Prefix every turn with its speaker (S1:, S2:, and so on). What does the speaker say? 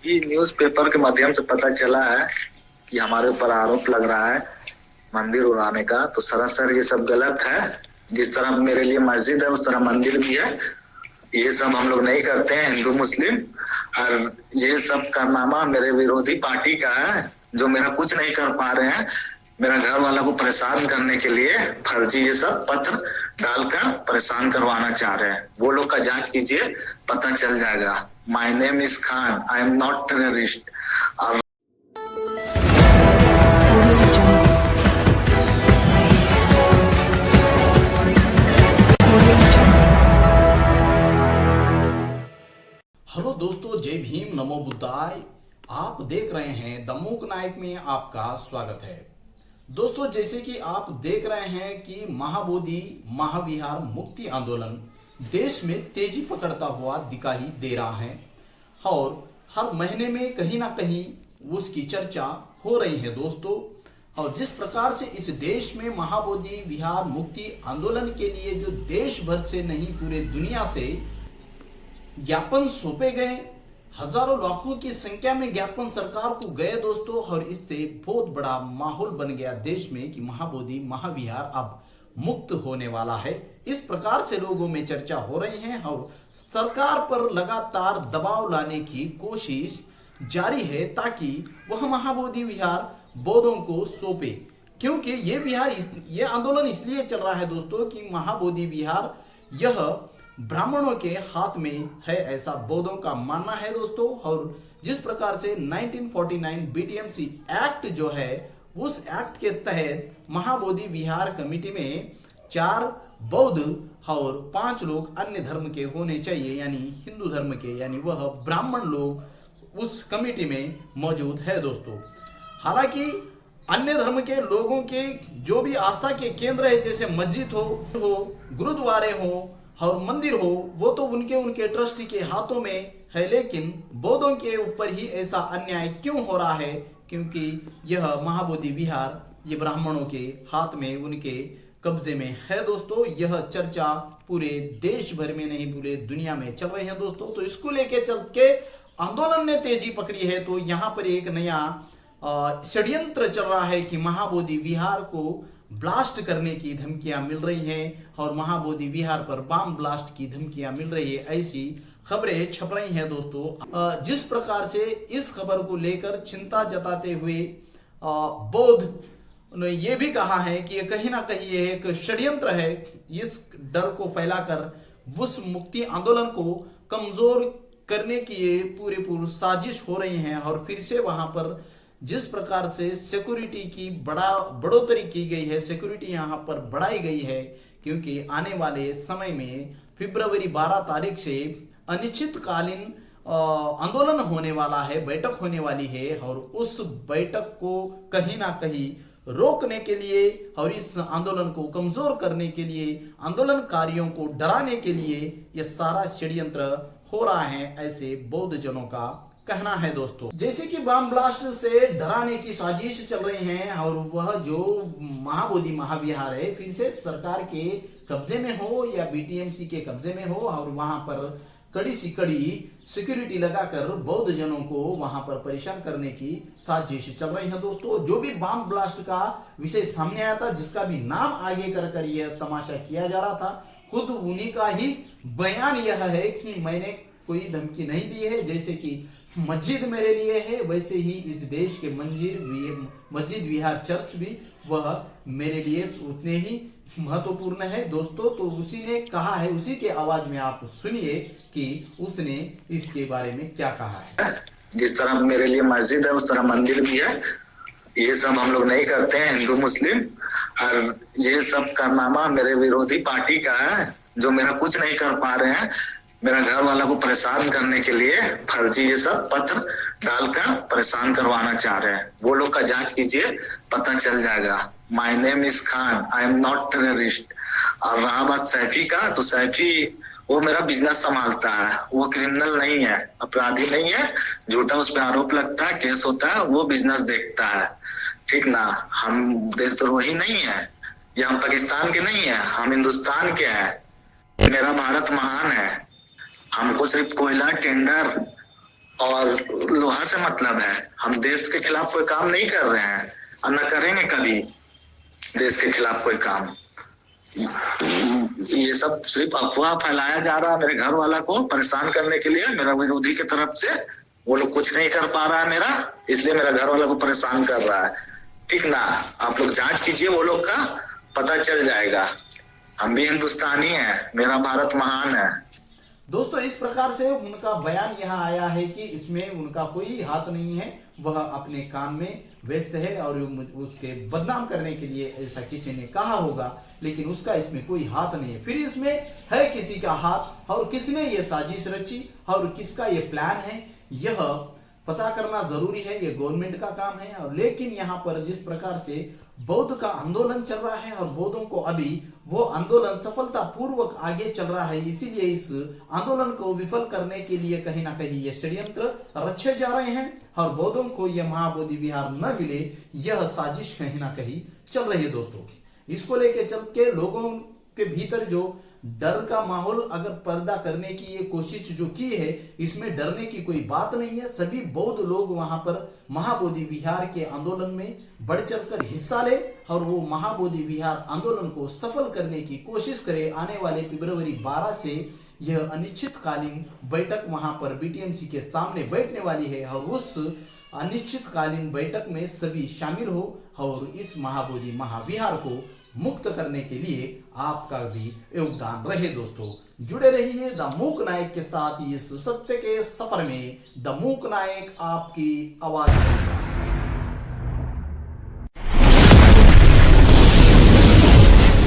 S1: ये न्यूज़पेपर के माध्यम से पता चला है कि हमारे ऊपर आरोप लग रहा है मंदिर उड़ाने का। तो सरासर ये सब गलत है। जिस तरह मेरे लिए मस्जिद है उस तरह मंदिर भी है। ये सब हम लोग नहीं करते हैं, हिंदू मुस्लिम। और ये सब कारनामा मेरे विरोधी पार्टी का है, जो मेरा कुछ नहीं कर पा रहे हैं। मेरा घर वाला को परेशान करने के लिए फर्जी ये सब पत्र डालकर परेशान करवाना चाह रहे हैं। वो लोग का जांच कीजिए, पता चल जाएगा। My name is Khan, I am not terrorist. और
S2: हेलो दोस्तों, जय भीम, नमो बुद्धाय। आप देख रहे हैं द मूक नाइट में आपका स्वागत है। दोस्तों, जैसे कि आप देख रहे हैं कि महाबोधि महाविहार मुक्ति आंदोलन देश में तेजी पकड़ता हुआ दिखाई दे रहा है और हर महीने में कहीं ना कहीं उसकी चर्चा हो रही है दोस्तों। और जिस प्रकार से इस देश में महाबोधि विहार मुक्ति आंदोलन के लिए जो देश भर से नहीं पूरे दुनिया से ज्ञापन सौंपे गए, हजारों लाखों की संख्या में ज्ञापन सरकार को गए दोस्तों। और इससे बहुत बड़ा माहौल बन गया देश में कि महाबोधि महाविहार अब मुक्त होने वाला है। इस प्रकार से लोगों में चर्चा हो रही है और सरकार पर लगातार दबाव लाने की कोशिश जारी है ताकि वह महाबोधि विहार बौद्धों को सौंपे। क्योंकि ये आंदोलन इसलिए चल रहा है दोस्तों कि महाबोधि विहार यह ब्राह्मणों के हाथ में है, ऐसा बौद्धों का मानना है दोस्तों। और जिस प्रकार से 1949 बीटीएमसी एक्ट जो है, उस एक्ट के तहत महाबोधि विहार कमेटी में 4 बौद्ध और 5 लोग अन्य धर्म के होने चाहिए, यानी हिंदू धर्म के, यानी वह ब्राह्मण लोग उस कमेटी में मौजूद है दोस्तों। हालांकि अन्य धर्म के लोगों के जो भी आस्था के केंद्र है, जैसे मस्जिद हो, गुरुद्वारे हो और मंदिर हो, वो तो उनके ट्रस्टी के हाथों में है। लेकिन बौद्धों के ऊपर ही ऐसा अन्याय क्यों हो रहा है? क्योंकि यह महाबोधि विहार ये ब्राह्मणों के हाथ में, उनके कब्जे में है दोस्तों। यह चर्चा पूरे देश भर में नहीं पूरे दुनिया में चल रही है दोस्तों। तो इसको लेके चल के आंदोलन ने तेजी पकड़ी है। तो यहाँ पर एक नया षड्यंत्र चल रहा है कि महाबोधि विहार को ब्लास्ट करने की धमकियां मिल रही हैं और महाबोधि विहार पर बम ब्लास्ट की धमकियां मिल रही है, ऐसी खबरें छप रही हैं दोस्तों। जिस प्रकार से इस खबर को लेकर चिंता जताते हुए बौद्ध ने यह भी कहा है कि कहीं ना कहीं यह एक षड्यंत्र है। इस डर को फैलाकर उस मुक्ति आंदोलन को कमजोर करने की पूरी साजिश हो रही है। और फिर से वहां पर जिस प्रकार से सिक्योरिटी की बढ़ोतरी की गई है, सिक्योरिटी यहाँ पर बढ़ाई गई है, क्योंकि आने वाले समय में फरवरी 12 तारीख से अनिश्चितकालीन आंदोलन होने वाला है, बैठक होने वाली है। और उस बैठक को कहीं ना कहीं रोकने के लिए और इस आंदोलन को कमजोर करने के लिए, आंदोलनकारियों को डराने के लिए यह सारा षड्यंत्र हो रहा है, ऐसे बौद्ध जनों का कहना है दोस्तों। जैसे कि बम ब्लास्ट से डराने की साजिश चल रही है और वह जो महाबोधि महाविहार है फिर से सरकार के कब्जे में हो या बीटीएमसी के कब्जे में हो, और वहां पर कड़ी सी कड़ी सिक्योरिटी लगाकर बौद्ध जनों को वहां पर परेशान करने की साजिश चल रही है दोस्तों। जो भी बम ब्लास्ट का विषय सामने आया था, जिसका भी नाम आगे कर यह तमाशा किया जा रहा था, खुद उन्हीं का ही बयान यह है कि मैंने कोई धमकी नहीं दी है। जैसे कि मस्जिद मेरे लिए है, वैसे ही इस देश के मस्जिद विहार चर्च भी वह मेरे लिए उतने ही महत्वपूर्ण है दोस्तों। तो उसी ने कहा है, उसी के आवाज में आप सुनिए कि उसने इसके बारे में क्या कहा है।
S1: जिस तरह मेरे लिए मस्जिद है उस तरह मंदिर भी है। ये सब हम लोग नहीं करते हैं, हिंदू मुस्लिम। और ये सब कारनामा मेरे विरोधी पार्टी का है, जो मेरा कुछ नहीं कर पा रहे हैं। मेरा घर वाला को परेशान करने के लिए फर्जी ये सब पत्र डालकर परेशान करवाना चाह रहे हैं। वो लोग का जांच कीजिए, पता चल जाएगा। My name is Khan, I am not terrorist. और रहा बात सैफी का, तो सैफी वो मेरा बिजनेस संभालता है, वो क्रिमिनल नहीं है, अपराधी नहीं है। झूठा उस पर आरोप लगता है, केस होता है, वो बिजनेस देखता है, ठीक ना। हम देशद्रोही नहीं है, या हम पाकिस्तान के नहीं है, हम हिंदुस्तान के हैं। मेरा भारत महान है। हमको सिर्फ कोयला, टेंडर और लोहा से मतलब है। हम देश के खिलाफ कोई काम नहीं कर रहे हैं और न करेंगे कभी देश के खिलाफ कोई काम। ये सब सिर्फ अफवाह फैलाया जा रहा है मेरे घर वाला को परेशान करने के लिए, मेरा विरोधी की तरफ से। वो लोग कुछ नहीं कर पा रहा है मेरा, इसलिए मेरा घर वाला को परेशान कर रहा है। ठीक ना, आप लोग जांच कीजिए, वो लोग का पता चल जाएगा। हम भी हिंदुस्तानी हैं, मेरा भारत महान है।
S2: दोस्तों इस प्रकार से उनका बयान यहाँ आया है कि इसमें उनका कोई हाथ नहीं है, वह अपने काम में व्यस्त है और उसके बदनाम करने के लिए ऐसा किसी ने कहा होगा, लेकिन उसका इसमें कोई हाथ नहीं है। फिर इसमें है किसी का हाथ और किसने ये साजिश रची और किसका ये प्लान है, यह पता करना जरूरी है। ये गवर्नमेंट का काम है। और लेकिन यहाँ पर जिस प्रकार से बौद्ध का आंदोलन चल रहा है और बौद्धों को अभी वो आंदोलन सफलता पूर्वक आगे चल रहा है, इसीलिए इस आंदोलन को विफल करने के लिए कहीं ना कहीं ये षड्यंत्र रचे जा रहे हैं और बौद्धों को यह महाबोधि विहार न मिले, यह साजिश कहीं ना कहीं चल रही है। दोस्तों इसको लेके चल के लोगों के भीतर जो डर का माहौल अगर पैदा करने की ये कोशिश जो की है, इसमें डरने की कोई बात नहीं है। सभी बौद्ध लोग वहां पर महाबोधि विहार के आंदोलन में बढ़ चढ़कर हिस्सा ले और वो महाबोधि विहार आंदोलन को सफल करने की कोशिश करे। आने वाले फरवरी 12 से यह अनिश्चितकालीन बैठक वहां पर बीटीएमसी के सामने बैठने वाली है और उस अनिश्चितकालीन बैठक में सभी शामिल हो और इस महाबोधि महाविहार को मुक्त करने के लिए आपका भी योगदान रहे। दोस्तों जुड़े रहिए द मूक नायक के साथ इस सत्य के सफर में। द मूक नायक आपकी आवाज।